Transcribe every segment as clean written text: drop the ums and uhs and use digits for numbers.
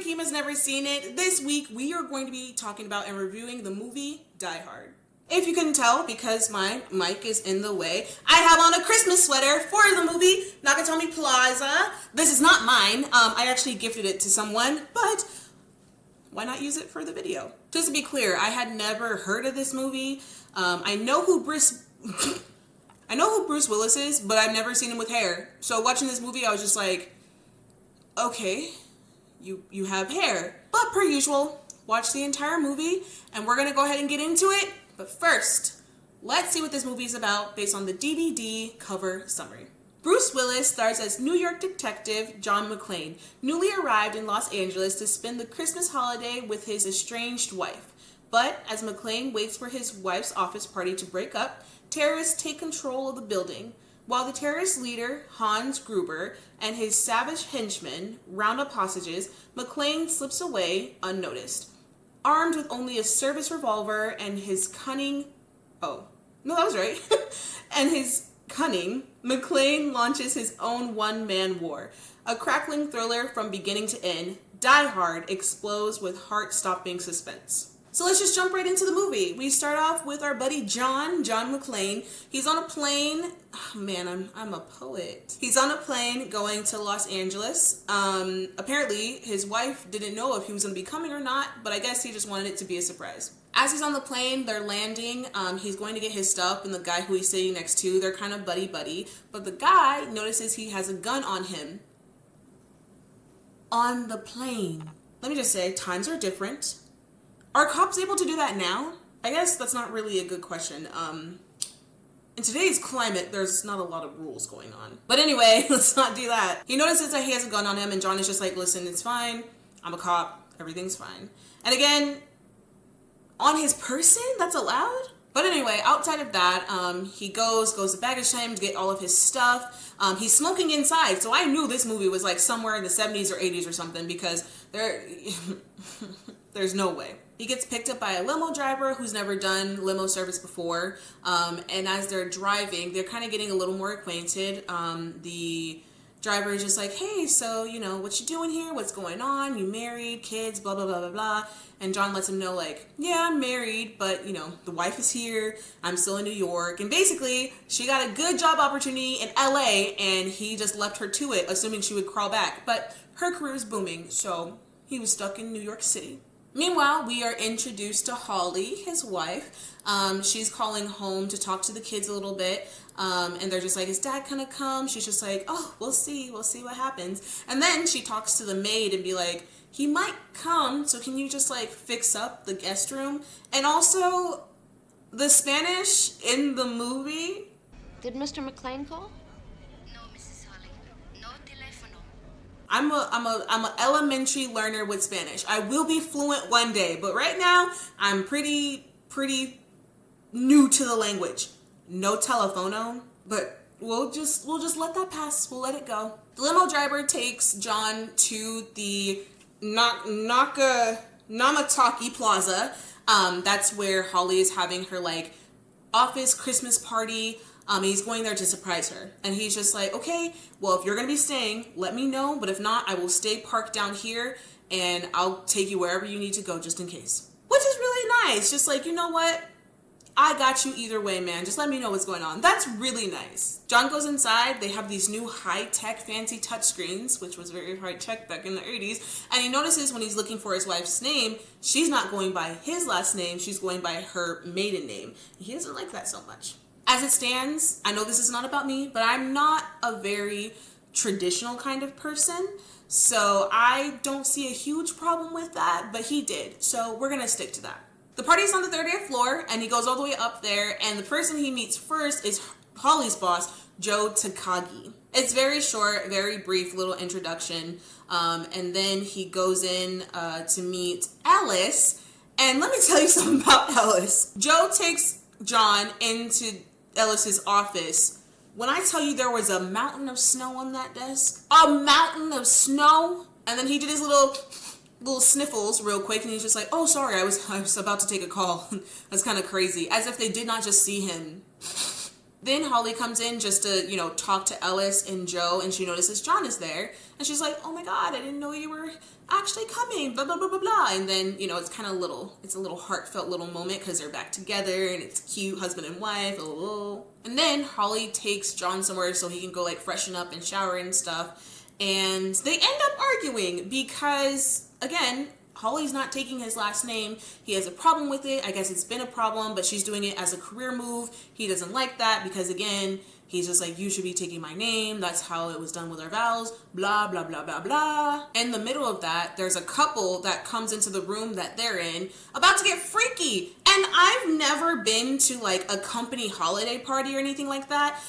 Kemma's Never Seen It. This week we are going to be talking about and reviewing the movie Die Hard. If you couldn't tell, because my mic is in the way, I have on a Christmas sweater for the movie Nakatomi Plaza. This is not mine. I actually gifted it to someone, but why not use it for the video? Just to be clear, I had never heard of this movie. I know who Bruce Willis is, but I've never seen him with hair. So watching this movie, I was just like, okay, you have hair. But per usual, watch the entire movie, and we're gonna go ahead and get into it. But first, let's see what this movie is about based on the DVD cover summary. Bruce Willis stars as New York detective John McClane, newly arrived in Los Angeles to spend the Christmas holiday with his estranged wife. But as McClane waits for his wife's office party to break up, terrorists take control of the building. While the terrorist leader, Hans Gruber, and his savage henchmen round up hostages, McClane slips away unnoticed. Armed with only a service revolver and his cunning... McClane launches his own one-man war. A crackling thriller from beginning to end, Die Hard explodes with heart-stopping suspense. So let's just jump right into the movie. We start off with our buddy John McClane. He's on a plane. Oh man, I'm a poet. He's on a plane going to Los Angeles. Apparently, his wife didn't know if he was going to be coming or not, but I guess he just wanted it to be a surprise. As he's on the plane, they're landing. He's going to get his stuff, and the guy who he's sitting next to, they're kind of buddy-buddy. But the guy notices he has a gun on him. On the plane. Let me just say, times are different. Are cops able to do that now? I guess that's not really a good question. In today's climate, there's not a lot of rules going on. But anyway, let's not do that. He notices that he has a gun on him, and John is just like, listen, it's fine. I'm a cop. Everything's fine. And again, on his person, that's allowed? But anyway, outside of that, he goes to baggage claim to get all of his stuff. He's smoking inside, so I knew this movie was like somewhere in the 70s or 80s or something, because there's no way. He gets picked up by a limo driver who's never done limo service before, and as they're driving, they're kind of getting a little more acquainted. The driver is just like, hey, so, what you doing here? What's going on? You married, kids, blah, blah, blah, blah, blah. And John lets him know, like, yeah, I'm married, but, the wife is here. I'm still in New York. And basically, she got a good job opportunity in LA, and he just left her to it, assuming she would crawl back. But her career is booming, so he was stuck in New York City. Meanwhile, we are introduced to Holly, his wife. She's calling home to talk to the kids a little bit. And they're just like, is dad gonna come? She's just like, oh, we'll see what happens. And then she talks to the maid and be like, he might come, so can you just like fix up the guest room? And also, the Spanish in the movie. Did Mr. McClane call? No, Mrs. Holly. No telefono. I'm a elementary learner with Spanish. I will be fluent one day, but right now I'm pretty new to the language. No telefono, but we'll just let that pass. We'll let it go. The limo driver takes John to the Nakatomi Plaza. That's where Holly is having her like office Christmas party. He's going there to surprise her. And he's just like, okay, well, if you're going to be staying, let me know. But if not, I will stay parked down here and I'll take you wherever you need to go just in case. Which is really nice. Just like, you know what? I got you either way, man. Just let me know what's going on. That's really nice. John goes inside. They have these new high-tech fancy touchscreens, which was very high-tech back in the 80s. And he notices when he's looking for his wife's name, she's not going by his last name. She's going by her maiden name. He doesn't like that so much. As it stands, I know this is not about me, but I'm not a very traditional kind of person. So I don't see a huge problem with that, but he did. So we're going to stick to that. The party's on the 30th floor, and he goes all the way up there, and the person he meets first is Holly's boss, Joe Takagi. It's very short, very brief little introduction, and then he goes in to meet Alice, and let me tell you something about Alice. Joe takes John into Ellis's office. When I tell you there was a mountain of snow on that desk, a mountain of snow, and then he did his little sniffles real quick, and he's just like, oh, sorry, I was about to take a call. That's kind of crazy, as if they did not just see him. Then Holly comes in just to, talk to Ellis and Joe, and she notices John is there, and she's like, oh my god, I didn't know you were actually coming, blah, blah, blah, blah, blah. And then, you know, it's kind of it's a little heartfelt little moment because they're back together and it's cute, husband and wife. Oh. And then Holly takes John somewhere so he can go like freshen up and shower and stuff. And they end up arguing because, again, Holly's not taking his last name. He has a problem with it. I guess it's been a problem, but she's doing it as a career move. He doesn't like that because, again, he's just like, you should be taking my name. That's how it was done with our vows. Blah, blah, blah, blah, blah. In the middle of that, there's a couple that comes into the room that they're in about to get freaky. And I've never been to like a company holiday party or anything like that.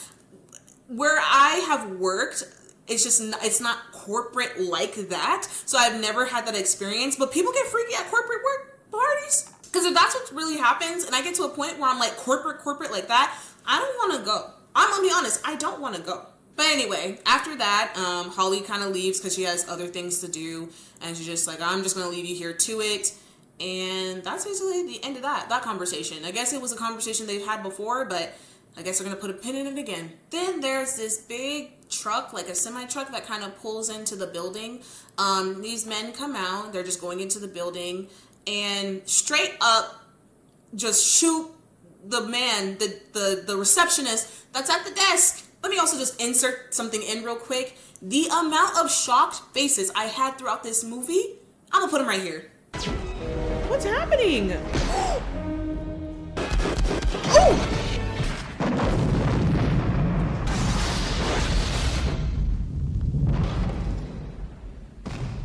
Where I have worked, it's not corporate like that. So I've never had that experience. But people get freaky at corporate work parties. Because if that's what really happens, and I get to a point where I'm like corporate like that, I don't want to go. I'm gonna be honest, I don't want to go. But anyway, after that, Holly kind of leaves because she has other things to do. And she's just like, I'm just going to leave you here to it. And that's basically the end of that conversation. I guess it was a conversation they've had before, but I guess they're going to put a pin in it again. Then there's this big truck, like a semi-truck that kind of pulls into the building. These men come out. They're just going into the building. And straight up just shoot the man, the receptionist that's at the desk. Let me also just insert something in real quick. The amount of shocked faces I had throughout this movie, I'm gonna put them right here. What's happening? Oh!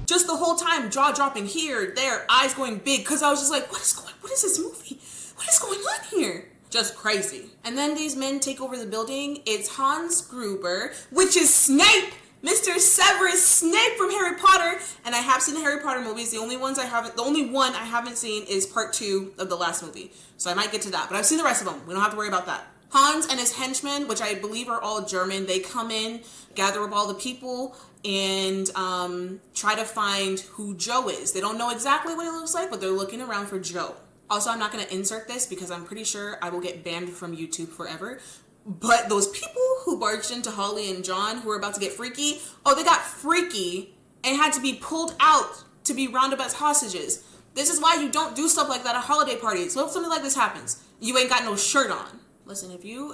Just the whole time, jaw dropping here, there, eyes going big, because I was just like, what is this movie? What is going on here? Just crazy. And then these men take over the building. It's Hans Gruber, which is Snape, Mr. Severus Snape from Harry Potter. And I have seen the Harry Potter movies. The only one I haven't seen is part 2 of the last movie. So I might get to that, but I've seen the rest of them. We don't have to worry about that. Hans and his henchmen, which I believe are all German, they come in, gather up all the people, and try to find who Joe is. They don't know exactly what he looks like, but they're looking around for Joe. Also, I'm not going to insert this because I'm pretty sure I will get banned from YouTube forever. But those people who barged into Holly and John who were about to get freaky, they got freaky and had to be pulled out to be rounded up as hostages. This is why you don't do stuff like that at holiday parties. So if something like this happens, you ain't got no shirt on. Listen, if you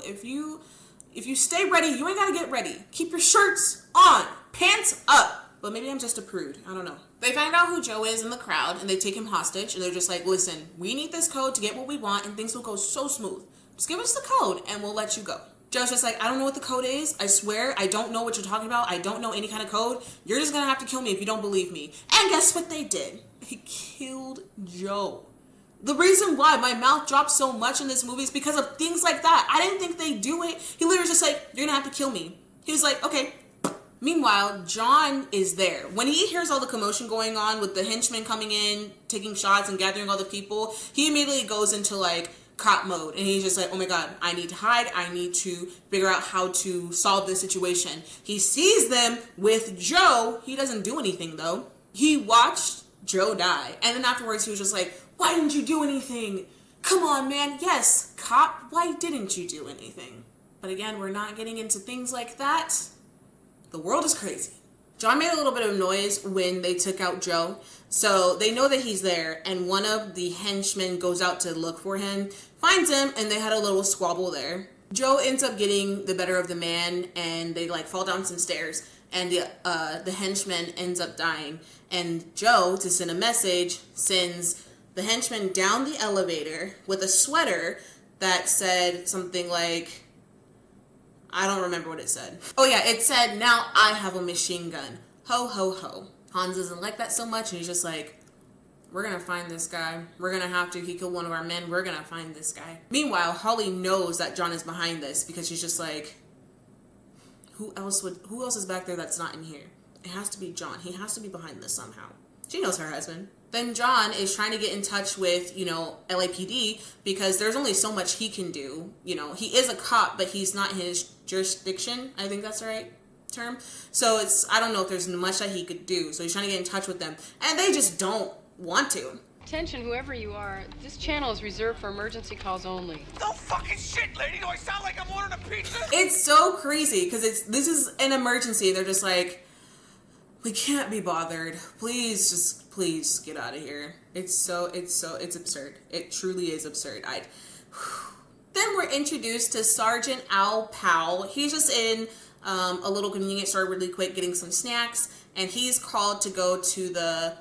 stay ready, you ain't got to get ready. Keep your shirts on, pants up. But maybe I'm just a prude. I don't know. They find out who Joe is in the crowd, and they take him hostage, and they're just like, listen, we need this code to get what we want, and things will go so smooth. Just give us the code, and we'll let you go. Joe's just like, I don't know what the code is. I swear, I don't know what you're talking about. I don't know any kind of code. You're just going to have to kill me if you don't believe me. And guess what they did? They killed Joe. The reason why my mouth dropped so much in this movie is because of things like that. I didn't think they'd do it. He literally was just like, you're going to have to kill me. He was like, okay. Meanwhile, John is there. When he hears all the commotion going on with the henchmen coming in, taking shots and gathering all the people, he immediately goes into like cop mode. And he's just like, oh my God, I need to hide. I need to figure out how to solve this situation. He sees them with Joe. He doesn't do anything though. He watched Joe die. And then afterwards he was just like, why didn't you do anything? Come on, man. Yes, cop, why didn't you do anything? But again, we're not getting into things like that. The world is crazy. John made a little bit of noise when they took out Joe. So they know that he's there. And one of the henchmen goes out to look for him, finds him, and they had a little squabble there. Joe ends up getting the better of the man, and they like fall down some stairs. And the henchman ends up dying. And Joe, to send a message, sends the henchman down the elevator with a sweater that said something like, I don't remember what it said. Oh yeah, it said, now I have a machine gun. Ho, ho, ho. Hans doesn't like that so much, and he's just like, we're gonna find this guy. We're gonna have to. He killed one of our men. We're gonna find this guy. Meanwhile, Holly knows that John is behind this because she's just like, who else is back there that's not in here? It has to be John. He has to be behind this somehow. She knows her husband. Then John is trying to get in touch with, LAPD because there's only so much he can do. He is a cop, but he's not in his jurisdiction. I think that's the right term. So I don't know if there's much that he could do. So he's trying to get in touch with them. And they just don't want to. Attention, whoever you are, this channel is reserved for emergency calls only. No fucking shit, lady! Do I sound like I'm ordering a pizza? It's so crazy because this is an emergency. They're just like, we can't be bothered. Please get out of here. It's absurd. It truly is absurd. Then we're introduced to Sergeant Al Powell. He's just in a little convenience store really quick getting some snacks, and he's called to go to the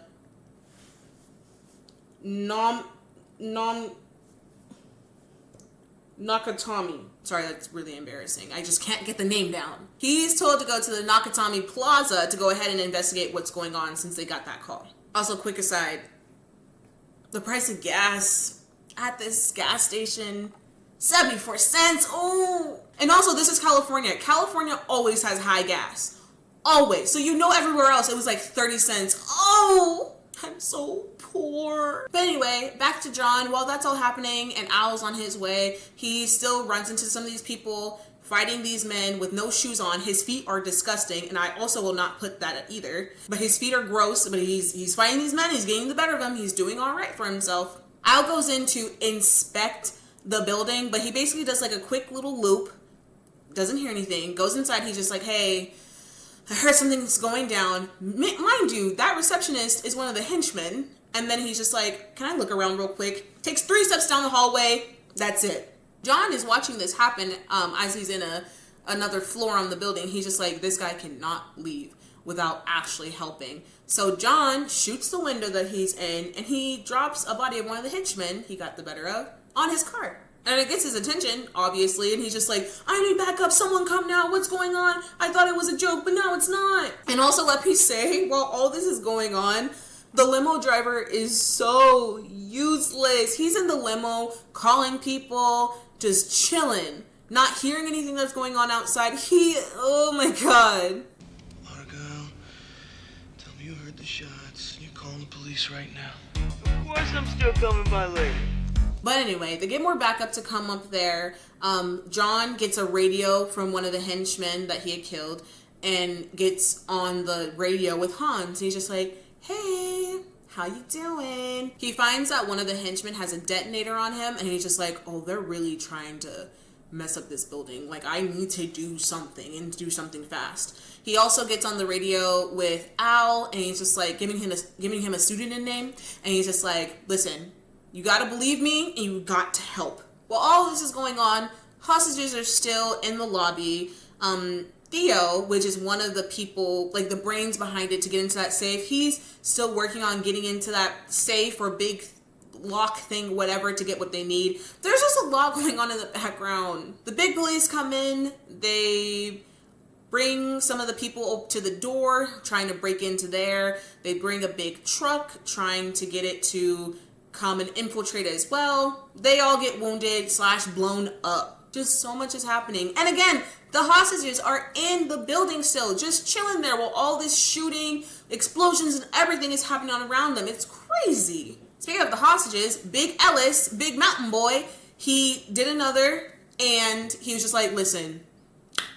Nakatomi. Sorry, that's really embarrassing. I just can't get the name down. He's told to go to the Nakatomi Plaza to go ahead and investigate what's going on since they got that call. Also, quick aside, the price of gas at this gas station, 74 cents. Oh! And also, this is California. California always has high gas. Always. So you know everywhere else it was like 30 cents. Oh! I'm so poor. But anyway, back to John. While that's all happening and Al's on his way, he still runs into some of these people fighting these men with no shoes on. His feet are disgusting, and I also will not put that either. But his feet are gross, but he's fighting these men. He's getting the better of them. He's doing all right for himself. Al goes in to inspect the building, but he basically does like a quick little loop, doesn't hear anything, goes inside. He's just like, hey, I heard something's going down. Mind you, that receptionist is one of the henchmen. And then he's just like, can I look around real quick? Takes 3 steps down the hallway. That's it. John is watching this happen as he's in another floor on the building. He's just like, this guy cannot leave without actually helping. So John shoots the window that he's in, and he drops a body of one of the henchmen he got the better of on his cart. And it gets his attention, obviously, and he's just like, I need backup, someone come now, what's going on? I thought it was a joke, but now it's not. And also, let me say, while all this is going on, the limo driver is so useless. He's in the limo, calling people, just chilling, not hearing anything that's going on outside. Oh my God. Margo, tell me you heard the shots. You're calling the police right now. Of course I'm still coming by later. But anyway, they get more backup to come up there. John gets a radio from one of the henchmen that he had killed and gets on the radio with Hans. He's just like, hey, how you doing? He finds that one of the henchmen has a detonator on him, and he's just like, oh, they're really trying to mess up this building. Like, I need to do something and do something fast. He also gets on the radio with Al, and he's just like giving him a pseudonym name, and he's just like, listen, you gotta believe me, and you got to help. While all this is going on, hostages are still in the lobby. Theo, which is one of the people, like the brains behind it to get into that safe, he's still working on getting into that safe or big lock thing, whatever, to get what they need. There's just a lot going on in the background. The big police come in, they bring some of the people up to the door, trying to break into there. They bring a big truck, trying to get it to come and infiltrate as well. They all get wounded / blown up. Just so much is happening. And again, the hostages are in the building still, just chilling there while all this shooting, explosions, and everything is happening on around them. It's crazy. Speaking of the hostages, Big Ellis, Big Mountain Boy, he did another, and he was just like, listen,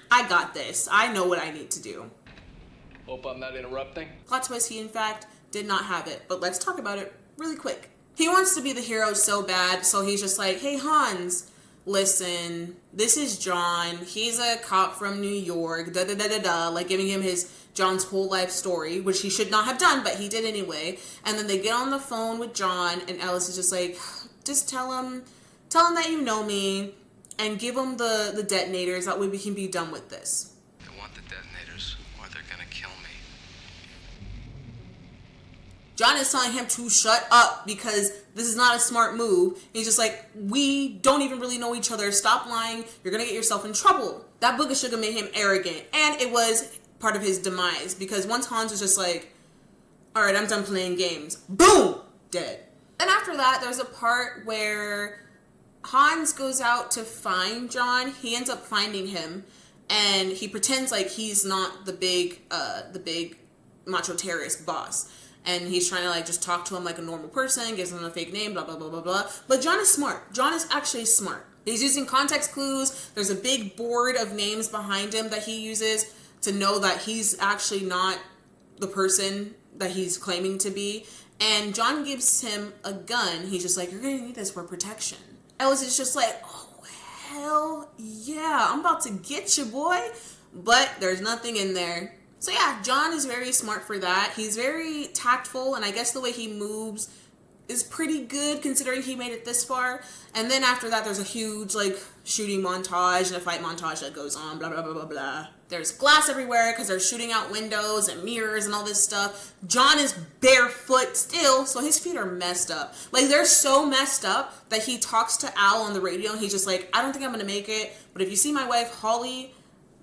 I got this. I know what I need to do. Hope I'm not interrupting. Plot twist, he in fact did not have it, but let's talk about it really quick. He wants to be the hero so bad, so he's just like, hey, Hans, listen, this is John. He's a cop from New York, like giving him John's whole life story, which he should not have done, but he did anyway. And then they get on the phone with John, and Ellis is just like, just tell him that you know me, and give him the detonators. That way we can be done with this. I want the detonators, or they're gonna kill me. John is telling him to shut up because this is not a smart move. He's just like, we don't even really know each other. Stop lying. You're going to get yourself in trouble. That Booga Sugar made him arrogant. And it was part of his demise because once Hans was just like, all right, I'm done playing games. Boom! Dead. And after that, there's a part where Hans goes out to find John. He ends up finding him. And he pretends like he's not the big macho terrorist boss. And he's trying to like just talk to him like a normal person, gives him a fake name, blah, blah, blah, blah, blah. But John is smart. John is actually smart. He's using context clues. There's a big board of names behind him that he uses to know that he's actually not the person that he's claiming to be. And John gives him a gun. He's just like, you're going to need this for protection. Ellis is just like, oh, hell yeah. I'm about to get you, boy. But there's nothing in there. So yeah, John is very smart for that. He's very tactful, and I guess the way he moves is pretty good considering he made it this far. And then after that, there's a huge like shooting montage and a fight montage that goes on, blah, blah, blah, blah, blah. There's glass everywhere because they're shooting out windows and mirrors and all this stuff. John is barefoot still, so his feet are messed up. Like, they're so messed up that he talks to Al on the radio, and he's just like, I don't think I'm gonna make it, but if you see my wife, Holly,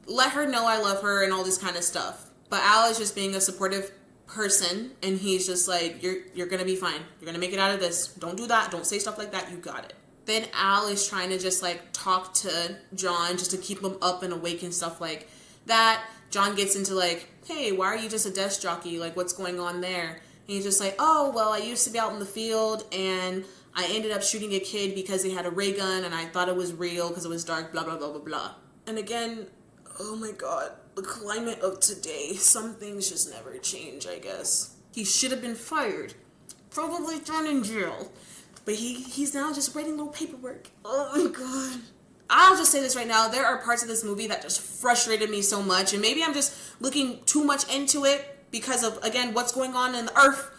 let her know I love her and all this kind of stuff. But Al is just being a supportive person, and he's just like, you're gonna be fine. You're gonna make it out of this. Don't do that. Don't say stuff like that. You got it. Then Al is trying to just like talk to John just to keep him up and awake and stuff like that. John gets into like, hey, why are you just a desk jockey? Like, what's going on there? And he's just like, oh, well, I used to be out in the field, and I ended up shooting a kid because he had a ray gun, and I thought it was real because it was dark, blah, blah, blah, blah, blah. And again, oh my God, the climate of today, some things just never change, I guess. He should have been fired, probably thrown in jail, but he's now just writing little paperwork. Oh my God. I'll just say this right now, there are parts of this movie that just frustrated me so much, and maybe I'm just looking too much into it because of, again, what's going on in the earth,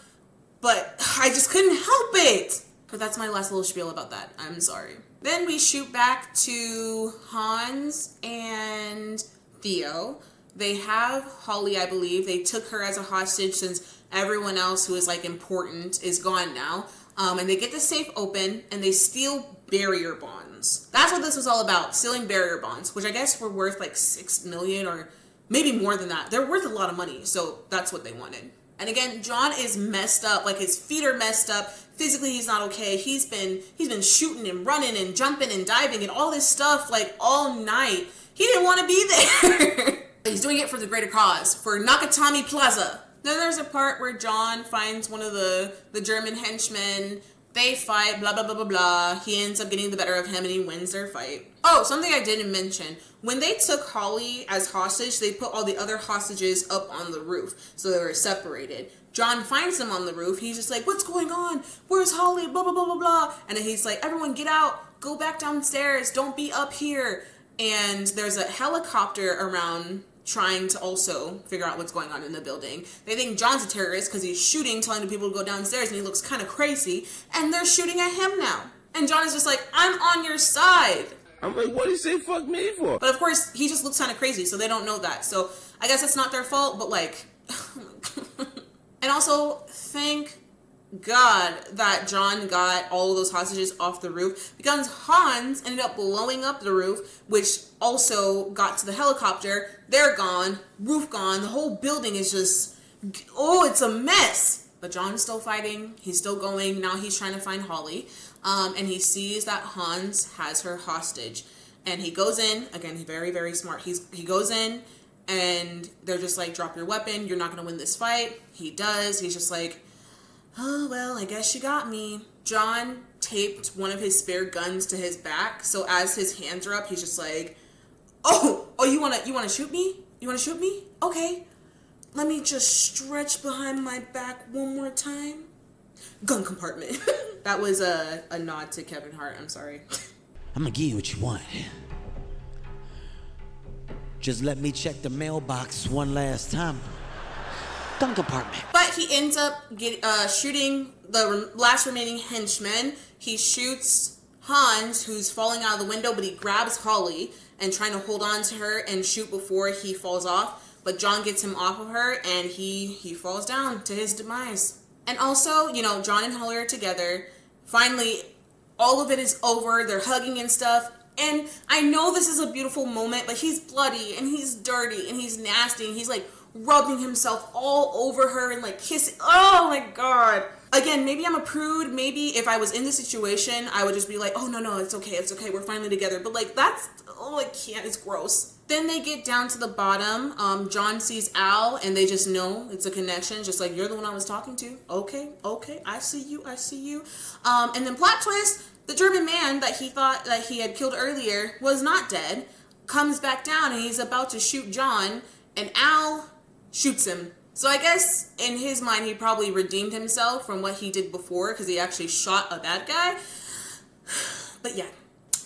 but I just couldn't help it. But that's my last little spiel about that. I'm sorry. Then we shoot back to Hans and Theo. They have Holly, I believe. They took her as a hostage since everyone else who is like important is gone now. And they get the safe open and they steal barrier bonds. That's what this was all about, stealing barrier bonds, which I guess were worth like 6 million or maybe more than that. They're worth a lot of money, so that's what they wanted. And again, John is messed up, like his feet are messed up. Physically, he's not okay. He's been shooting and running and jumping and diving and all this stuff like all night. He didn't want to be there. He's doing it for the greater cause, for Nakatomi Plaza. Then there's a part where John finds one of the German henchmen. They fight, blah, blah, blah, blah, blah. He ends up getting the better of him and he wins their fight. Oh, something I didn't mention. When they took Holly as hostage, they put all the other hostages up on the roof. So they were separated. John finds them on the roof. He's just like, what's going on? Where's Holly? Blah, blah, blah, blah, blah. And then he's like, everyone get out. Go back downstairs. Don't be up here. And there's a helicopter around trying to also figure out what's going on in the building. They think John's a terrorist because he's shooting, telling the people to go downstairs, and he looks kind of crazy. And they're shooting at him now. And John is just like, I'm on your side. I'm like, what did he say fuck me for? But of course, he just looks kind of crazy, so they don't know that. So I guess it's not their fault, but like, oh my God. And also, thank God that John got all of those hostages off the roof, because Hans ended up blowing up the roof, which also got to the helicopter. They're gone, roof gone, the whole building is just, oh, it's a mess. But John's still fighting, he's still going. Now he's trying to find Holly, and he sees that Hans has her hostage, and he goes in, again, he's very, very smart. He goes in, and they're just like, drop your weapon, you're not gonna win this fight. He does. He's just like, oh, well, I guess you got me. John taped one of his spare guns to his back, so as his hands are up, he's just like, oh, you wanna shoot me? You wanna shoot me? Okay. Let me just stretch behind my back one more time. Gun compartment. That was a nod to Kevin Hart, I'm sorry. I'm gonna give you what you want. Just let me check the mailbox one last time. Gun compartment. But he ends up shooting the last remaining henchman. He shoots Hans, who's falling out of the window, but he grabs Holly and trying to hold on to her and shoot before he falls off. But John gets him off of her, and he falls down to his demise. And also, you know, John and Holly are together. Finally, all of it is over. They're hugging and stuff. And I know this is a beautiful moment, but he's bloody, and he's dirty, and he's nasty, and he's like rubbing himself all over her and like kissing. Oh my God. Again, maybe I'm a prude. Maybe if I was in this situation, I would just be like, oh no, it's okay. We're finally together. But like, that's, oh, I can't, it's gross. Then they get down to the bottom. John sees Al, and they just know it's a connection, just like, you're the one I was talking to. Okay, I see you. And then plot twist, the German man that he thought that he had killed earlier was not dead, comes back down, and he's about to shoot John, and Al shoots him. So I guess in his mind, he probably redeemed himself from what he did before, because he actually shot a bad guy. But yeah,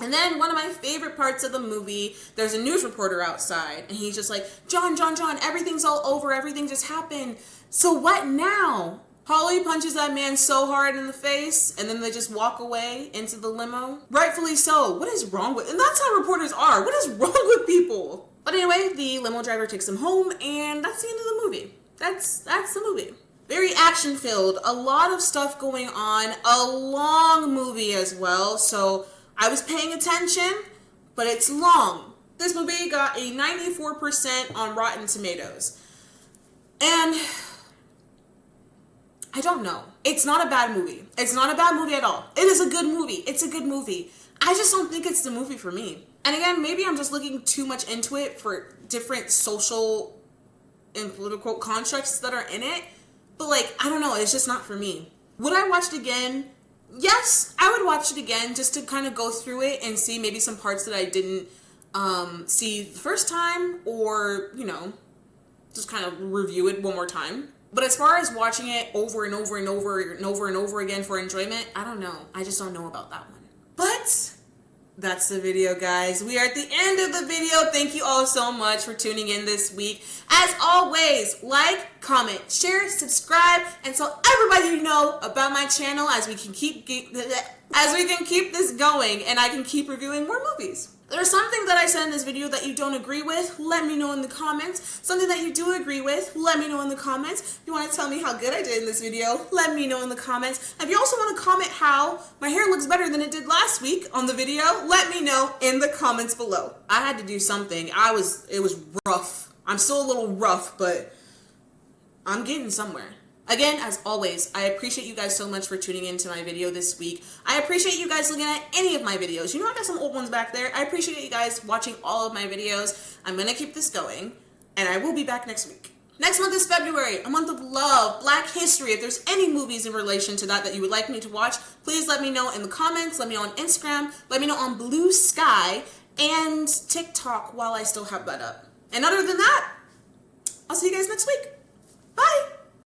And then one of my favorite parts of the movie, there's a news reporter outside, and he's just like, John, everything's all over, everything just happened. So what now? Holly punches that man so hard in the face, and then they just walk away into the limo. Rightfully so. What is wrong with, and that's how reporters are. What is wrong with people? But anyway, the limo driver takes him home, and that's the end of the movie. That's the movie. Very action-filled, a lot of stuff going on, a long movie as well, so I was paying attention, but it's long. This movie got a 94% on Rotten Tomatoes. And I don't know. It's not a bad movie. It's not a bad movie at all. It is a good movie. It's a good movie. I just don't think it's the movie for me. And again, maybe I'm just looking too much into it for different social and political constructs that are in it. But like, I don't know. It's just not for me. Would I watch it again? Yes, I would watch it again just to kind of go through it and see maybe some parts that I didn't see the first time, or, you know, just kind of review it one more time. But as far as watching it over and over and over and over and over again for enjoyment, I don't know. I just don't know about that one. But that's the video, guys. We are at the end of the video. Thank you all so much for tuning in this week. As always, like, comment, share, subscribe, and tell everybody you know about my channel as we can keep this going and I can keep reviewing more movies. There's something that I said in this video that you don't agree with, let me know in the comments. Something that you do agree with, let me know in the comments. If you want to tell me how good I did in this video, let me know in the comments. If you also want to comment how my hair looks better than it did last week on the video, let me know in the comments below. I had to do something. It was rough. I'm still a little rough, but I'm getting somewhere. Again, as always, I appreciate you guys so much for tuning into my video this week. I appreciate you guys looking at any of my videos. You know, I got some old ones back there. I appreciate you guys watching all of my videos. I'm going to keep this going, and I will be back next week. Next month is February, a month of love, Black history. If there's any movies in relation to that you would like me to watch, please let me know in the comments. Let me know on Instagram. Let me know on BlueSky and TikTok while I still have that up. And other than that, I'll see you guys next week. Bye!